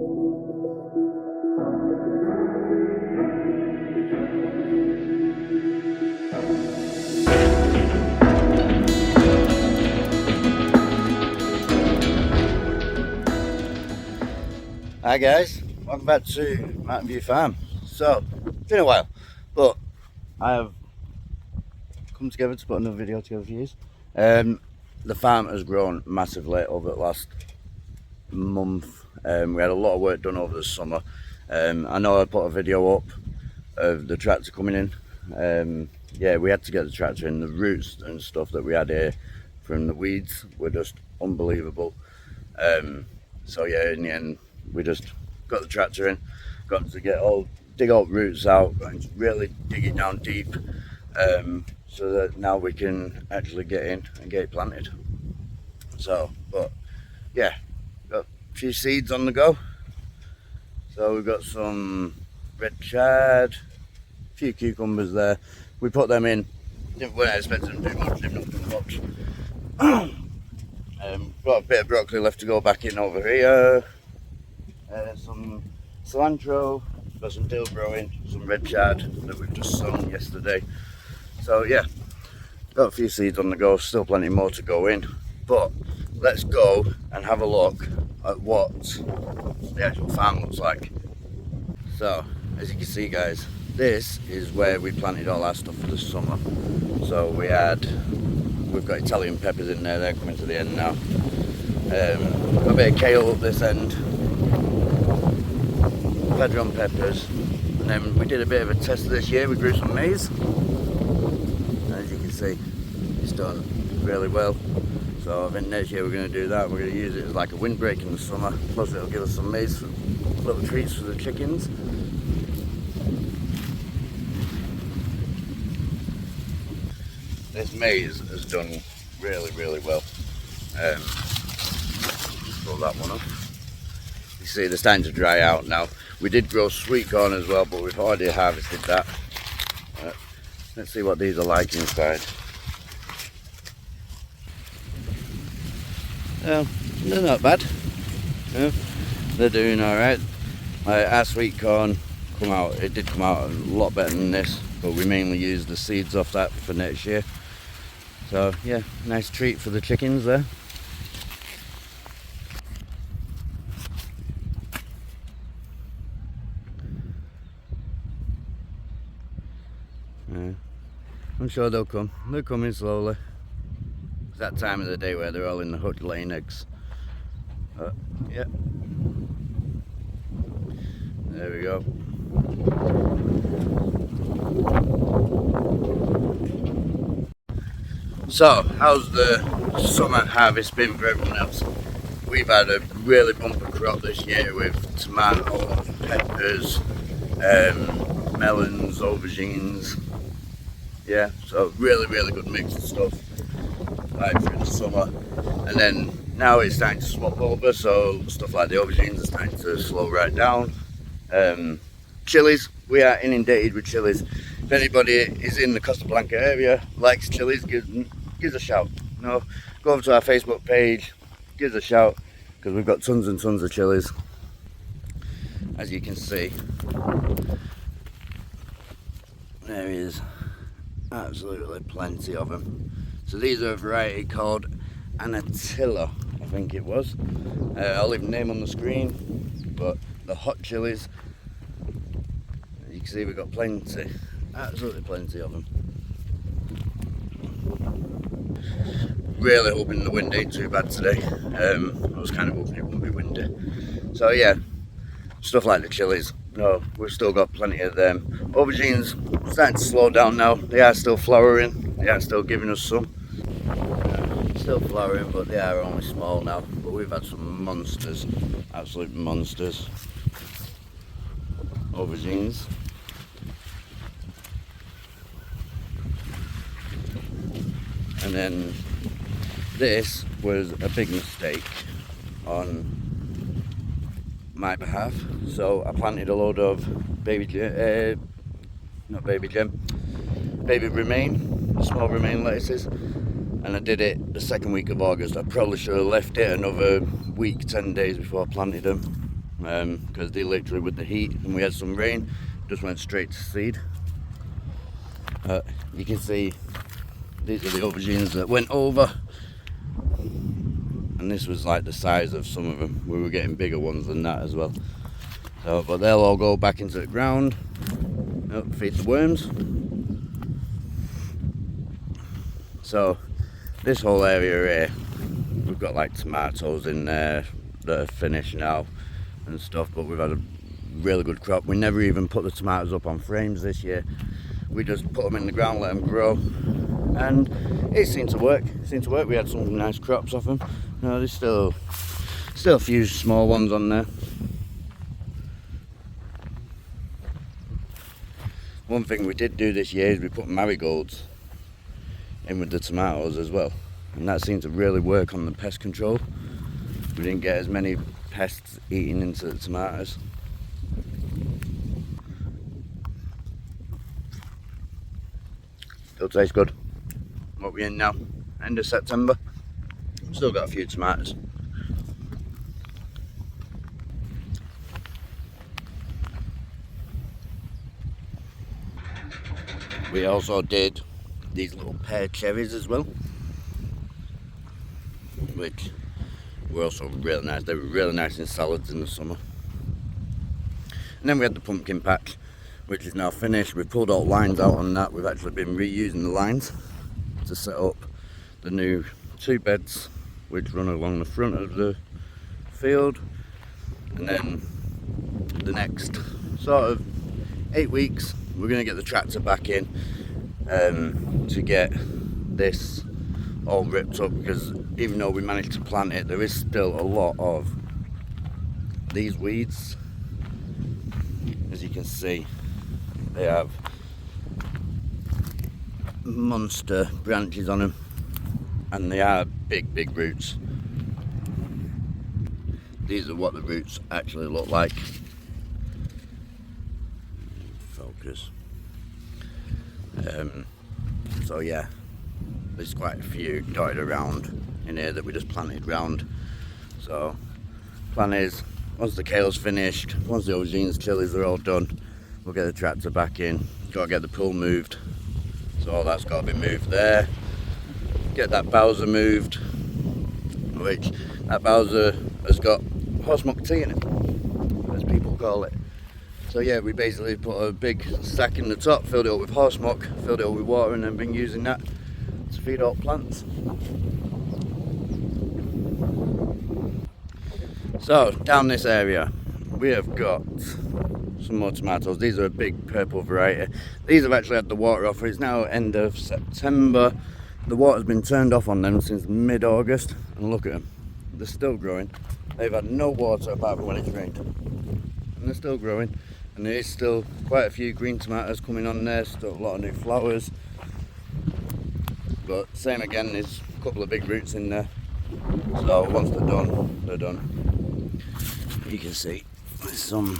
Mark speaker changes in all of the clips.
Speaker 1: Hi guys, welcome back to Mountain View Farm. So, it's been a while, but I have come together to put another video together for you. The farm has grown massively over the last month. We had a lot of work done over the summer. I know I put a video up of the tractor coming in. Yeah, we had to get the tractor in. The roots and stuff that we had here from the weeds were just unbelievable. So yeah, in the end, we just got the tractor in, got to dig all roots out and really dig it down deep, so that now we can actually get in and get it planted. So, but yeah, got a few seeds on the go. So we've got some red chard, a few cucumbers there. We put them in, weren't expecting them to do much, they've not done much. Got a bit of broccoli left to go back in over here. Some cilantro, got some dill growing, some red chard that we've just sown yesterday. So yeah, got a few seeds on the go, still plenty more to go in. But let's go and have a look at what the actual farm looks like. So, as you can see guys, this is where we planted all our stuff for the summer. So we've got Italian peppers in there, they're coming to the end now. Got a bit of kale up this end, Pedron peppers, and then we did a bit of a test this year. We grew some maize, and as you can see, it's done really well. So I think next year we're going to do that. We're going to use it as like a windbreak in the summer, plus it'll give us some maize, little treats for the chickens. This maize has done really well. Just pull that one up. You see they're starting to dry out now. We did grow sweet corn as well, but we've already harvested that. Let's see what these are like inside. They're not bad. They're doing alright. Our sweet corn it did come out a lot better than this, but we mainly used the seeds off that for next year. So yeah, nice treat for the chickens there. I'm sure they'll come. They're coming slowly. It's that time of the day where they're all in the hut laying eggs. Yeah. There we go. So, how's the summer harvest been for everyone else? We've had a really bumper crop this year with tomatoes, peppers, melons, aubergines. Yeah, so really good mix of stuff right through the summer. And then now it's starting to swap over, so stuff like the aubergines are starting to slow right down. Chilies, we are inundated with chilies. If anybody is in the Costa Blanca area, likes chilies, give us a shout. Go over to our Facebook page, give us a shout, because we've got tons and tons of chilies, as you can see. There is absolutely plenty of them. So these are a variety called Anatilla, I think it was. I'll leave the name on the screen, but the hot chilies, you can see we've got plenty, absolutely plenty of them. Really hoping the wind ain't too bad today. I was kind of hoping it wouldn't be windy. So yeah, stuff like the chilies, no, we've still got plenty of them. Aubergines starting to slow down now. They are still flowering, they are still giving us some. Still flowering, but they are only small now. But we've had some monsters, absolute monsters. Aubergines. And then this was a big mistake on my behalf. So I planted a load of baby romaine, small romaine lettuces, and I did it the second week of August. I probably should have left it another week, 10 days before I planted them. because they literally, with the heat and we had some rain, just went straight to seed. You can see these are the aubergines that went over, and this was like the size of some of them. We were getting bigger ones than that as well. So, but they'll all go back into the ground, feed the worms. So this whole area here, we've got like tomatoes in there that are finished now and stuff, but we've had a really good crop. We never even put the tomatoes up on frames this year. We just put them in the ground, let them grow, and it seemed to work. We had some nice crops off them. There's still a few small ones on there. One thing we did do this year is we put marigolds in with the tomatoes as well, and that seemed to really work on the pest control. We didn't get as many pests eating into the tomatoes. Still tastes good. What we're in now, end of September. Still got a few tomatoes. We also did these little pear cherries as well, which were also really nice. They were really nice in salads in the summer. And then we had the pumpkin patch, which is now finished. We pulled all lines out on that. We've actually been reusing the lines to set up the new 2 beds which run along the front of the field. And then the next sort of 8 weeks we're going to get the tractor back in to get this all ripped up, because even though we managed to plant it, there is still a lot of these weeds. As you can see, they have monster branches on them, and they are big roots. These are what the roots actually look like. Focus. So yeah, there's quite a few dotted around in here that we just planted round. So plan is, once the kale's finished, once the aubergines, chilies are all done, we'll get the tractor back in. Got to get the pool moved, so all that's got to be moved there. Get that bowser moved, which that bowser has got horse muck tea in it, as people call it. So yeah, we basically put a big sack in the top, filled it up with horse muck, filled it up with water, and then been using that to feed all plants. So down this area we have got some more tomatoes. These are a big purple variety. These have actually had the water off. It's now end of September. The water's been turned off on them since mid-August, and look at them, they're still growing. They've had no water apart from when it's rained, and they're still growing. And there is still quite a few green tomatoes coming on there, still a lot of new flowers. But same again, there's a couple of big roots in there. So once they're done, they're done. You can see there's still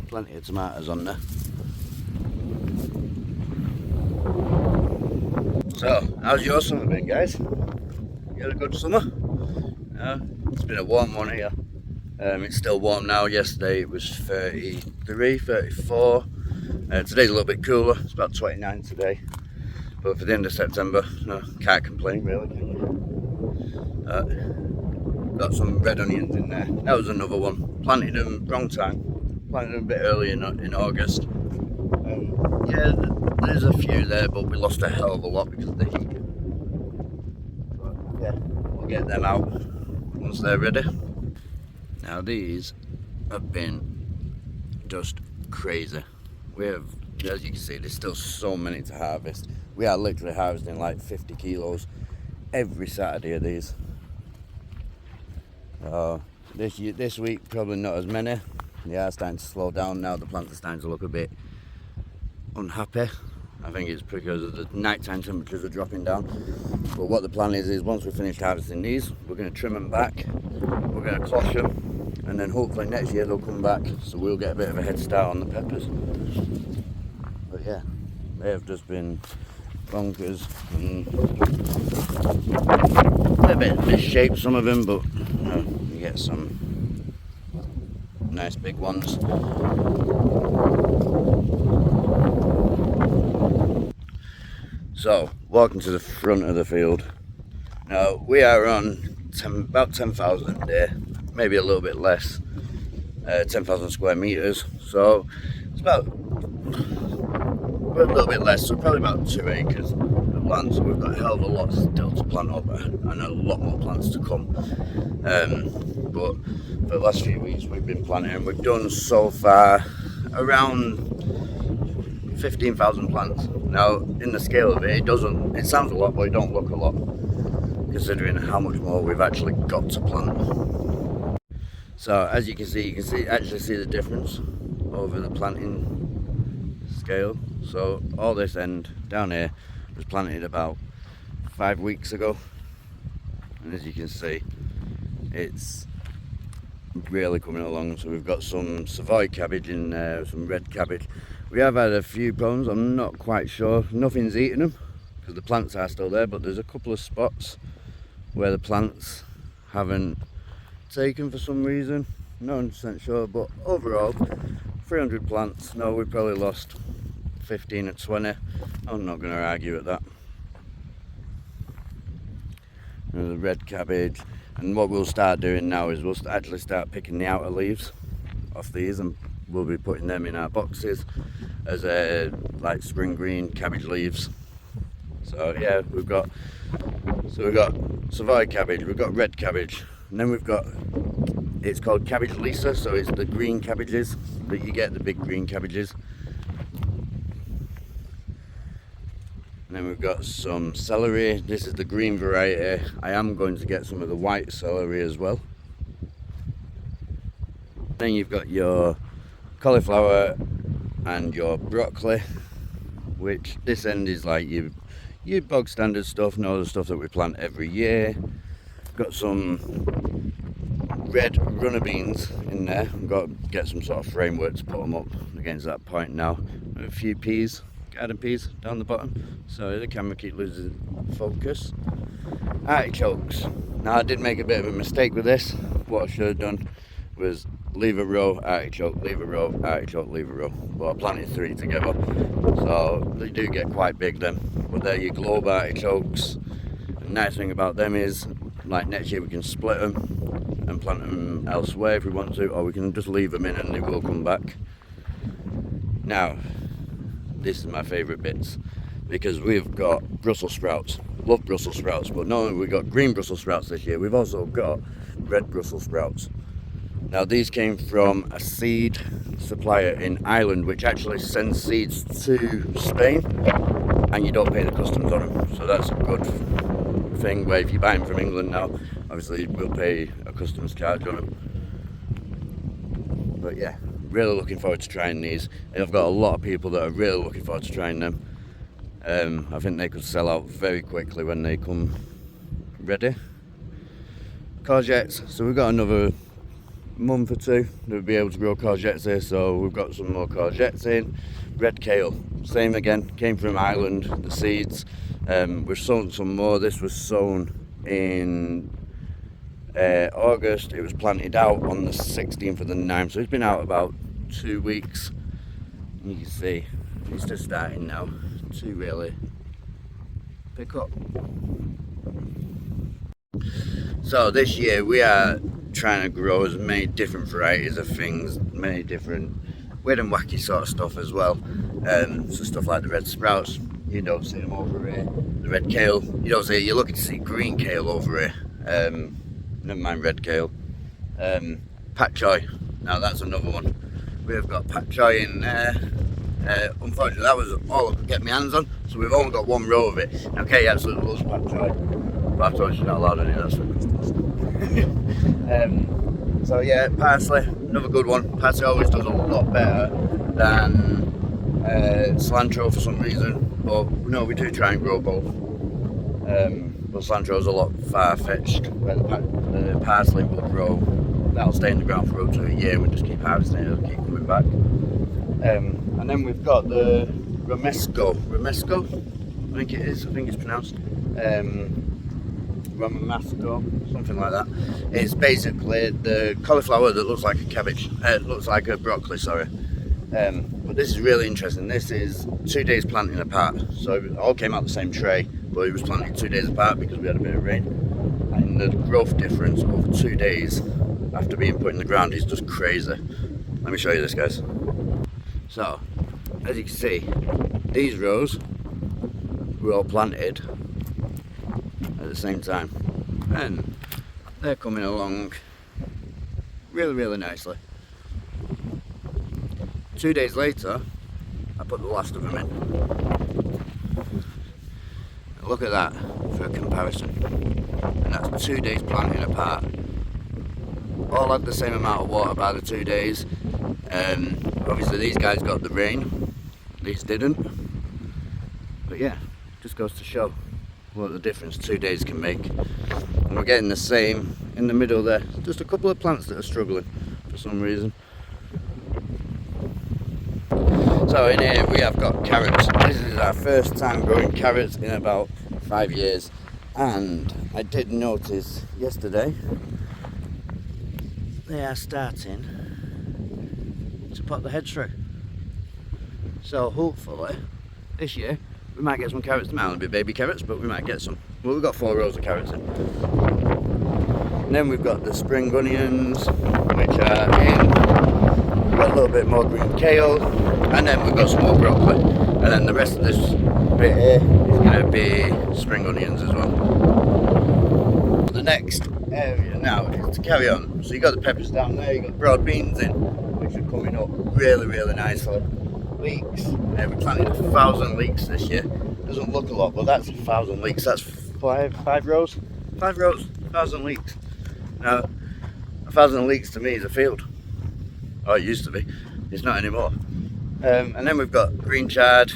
Speaker 1: plenty of tomatoes on there. So, how's your summer been, guys? You had a good summer? It's been a warm one here. It's still warm now. Yesterday it was 33, 34. Today's a little bit cooler. It's about 29 today. But for the end of September, no, can't complain really, can you? Got some red onions in there. That was another one. Planted them wrong time. Planted them a bit early in August. Yeah, there's a few there, but we lost a hell of a lot because of the heat. But yeah, we'll get them out once they're ready. Now these have been just crazy. We have, as you can see, there's still so many to harvest. We are literally harvesting like 50 kilos every Saturday of these. This week probably not as many. They are starting to slow down now. The plants are starting to look a bit unhappy. I think it's because of the nighttime temperatures are dropping down. But what the plan is once we finish harvesting these, we're going to trim them back, we're going to cloche them, and then hopefully next year they'll come back, so we'll get a bit of a head start on the peppers. But yeah, they have just been bonkers, and a bit misshaped, some of them, but you get some nice big ones. So, walking to the front of the field. Now, we are on about 10,000 there, maybe a little bit less, 10,000 square meters. So, it's about a little bit less, so probably about 2 acres of land. So, we've got a hell of a lot still to plant up and a lot more plants to come. But for the last few weeks, we've been planting. We've done so far around 15,000 plants. Now, in the scale of it, it sounds a lot, but it don't look a lot, considering how much more we've actually got to plant. So, as you can see, actually see the difference over the planting scale. So, all this end down here was planted about 5 weeks ago, and as you can see, it's really coming along. So we've got some Savoy cabbage in there, some red cabbage. We have had a few problems, I'm not quite sure. Nothing's eating them because the plants are still there, but there's a couple of spots where the plants haven't taken for some reason. Not 100% sure, but overall 300 plants. No, we've probably lost 15 or 20. I'm not going to argue at that. There's the red cabbage, and what we'll start doing now is we'll actually start picking the outer leaves off these, and we'll be putting them in our boxes as like spring green cabbage leaves. So yeah, we've got Savoy cabbage, we've got red cabbage, and then we've got, it's called cabbage Lisa, so it's the green cabbages that you get, the big green cabbages. And then we've got some celery. This is the green variety. I am going to get some of the white celery as well. Then you've got your cauliflower and your broccoli, which this end is like your bog standard stuff, no, the stuff that we plant every year. Got some red runner beans in there. I've got to get some sort of framework to put them up against that point now. A few peas, garden peas down the bottom. Sorry, the camera keeps losing focus. Artichokes. Now, I did make a bit of a mistake with this. What I should have done was leave a row, artichoke, leave a row, artichoke, leave a row. But I planted 3 together, so they do get quite big then. But they're your globe artichokes. The nice thing about them is, like next year we can split them and plant them elsewhere if we want to, or we can just leave them in and they will come back. Now, this is my favourite bits, because we've got Brussels sprouts. Love Brussels sprouts, but not only we've got green Brussels sprouts this year, we've also got red Brussels sprouts. Now, these came from a seed supplier in Ireland, which actually sends seeds to Spain, and you don't pay the customs on them. So that's a good thing, where if you buy them from England now, obviously we'll pay a customs charge on them. But yeah, really looking forward to trying these. And I've got a lot of people that are really looking forward to trying them. I think they could sell out very quickly when they come ready. Courgettes, so we've got another month or two to be able to grow courgettes here, so we've got some more courgettes in. Red kale, same again, came from Ireland, the seeds. We've sown some more. This was sown in August. It was planted out on the 16th of the 9th, so it's been out about 2 weeks. You can see it's just starting now to really pick up. So this year we are trying to grow as many different varieties of things, many different weird and wacky sort of stuff as well. So stuff like the red sprouts, you don't see them over here. The red kale, you don't see it. You're looking to see green kale over here. Never mind red kale. Pak choy, now that's another one. We've got pak choy in there. Unfortunately, that was all I could get my hands on, so we've only got 1 row of it. Now, Kate absolutely loves pak choy, but I told her she's not allowed any of that stuff. So yeah, parsley, another good one. Parsley always does a lot better than cilantro for some reason, but no, we do try and grow both. But cilantro is a lot far-fetched, where the parsley will grow, that'll stay in the ground for up to a year, and we just keep harvesting it, it'll keep coming back. And then we've got the romesco, I think it is, I think it's pronounced, Ramamasco, something like that. It's basically the cauliflower that looks like a cabbage. It looks like a broccoli, sorry. But this is really interesting. This is 2 days planting apart. So it all came out the same tray, but it was planted 2 days apart because we had a bit of rain. And the growth difference of 2 days after being put in the ground is just crazy. Let me show you this, guys. So, as you can see, these rows were all planted at the same time, and they're coming along really nicely. 2 days later, I put the last of them in. Look at that for a comparison, and that's 2 days planting apart. All had the same amount of water by the 2 days. Obviously these guys got the rain, these didn't. But yeah, just goes to show what the difference 2 days can make. And we're getting the same in the middle there. Just a couple of plants that are struggling for some reason. So in here we have got carrots. This is our first time growing carrots in about 5 years. And I did notice yesterday they are starting to pop the heads through. So hopefully this year we might get some carrots. They might only be baby carrots, but we might get some. Well, we've got 4 rows of carrots in. And then we've got the spring onions, which are in. We've got a little bit more green kale, and then we've got some more broccoli. And then the rest of this bit here is going to be spring onions as well. The next area now is to carry on. So you got the peppers down there, you got broad beans in, which are coming up really nicely. Leeks, we planted 1,000 leeks this year. Doesn't look a lot, but that's 1,000 leeks. That's five rows, 1,000 leeks. Now 1,000 leeks to me is a field. Oh, it used to be. It's not anymore. And then we've got green chard,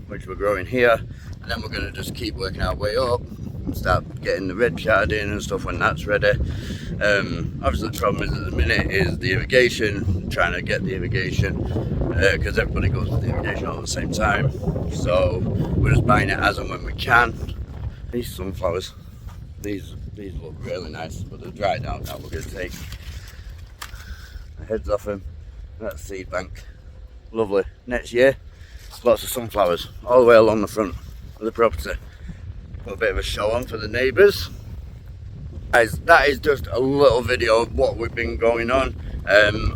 Speaker 1: which we're growing here, and then we're going to just keep working our way up and start getting the red chard in and stuff when that's ready. Obviously the problem is at the minute is the irrigation, trying to get the irrigation, because everybody goes to the irrigation all at the same time. So we're just buying it as and when we can. These sunflowers, these look really nice, but they're dried out now. We're going to take the heads off them. That's seed bank. Lovely. Next year, lots of sunflowers all the way along the front of the property. Put a bit of a show on for the neighbours. Guys, that is just a little video of what we've been going on.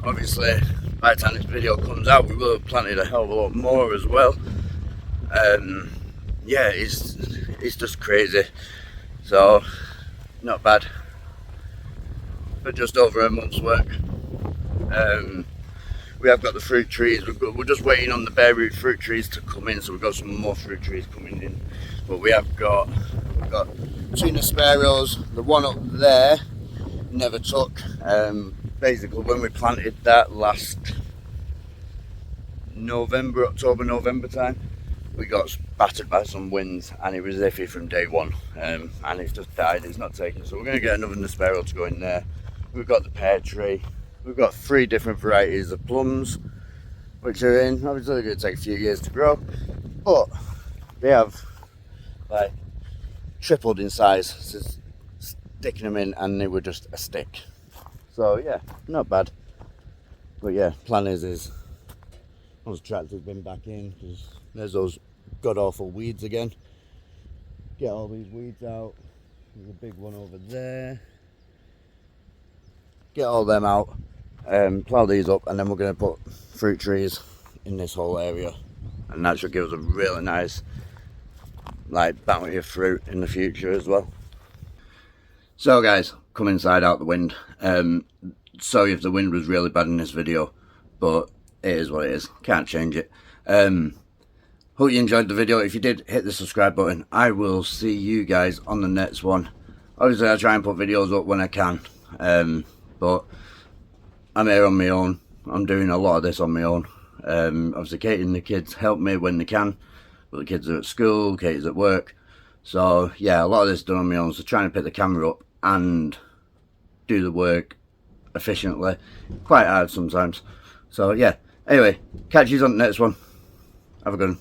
Speaker 1: Obviously, by the time this video comes out, we will have planted a hell of a lot more as well. Yeah, it's just crazy. So, not bad. But just over a month's work. We have got the fruit trees. We're just waiting on the bare root fruit trees to come in, so we've got some more fruit trees coming in. But we've got tuna sparrows. The one up there never took. Basically, when we planted that last October, November time, we got battered by some winds, and it was iffy from day one. And it's just died. It's not taken. So we're going to get another sparrow to go in there. We've got the pear tree. We've got 3 different varieties of plums, which are in. Obviously, they're going to take a few years to grow, but they have like tripled in size. So sticking them in, and they were just a stick. So yeah, not bad. But yeah, plan is those tractors been back in because there's those god awful weeds again. Get all these weeds out. There's a big one over there. Get all them out, plough these up, and then we're going to put fruit trees in this whole area, and that should give us a really nice like bounty of fruit in the future as well. So guys, come inside out the wind. Sorry if the wind was really bad in this video, but it is what it is, can't change it. Hope you enjoyed the video. If you did, hit the subscribe button. I will see you guys on the next one. Obviously I try and put videos up when I can, but I'm here on my own. I'm doing a lot of this on my own. Obviously Katie and the kids help me when they can, but the kids are at school, Katie's at work. So yeah, a lot of this is done on my own. So trying to pick the camera up and do the work efficiently, quite hard sometimes. So yeah, anyway, catch you on the next one. Have a good one.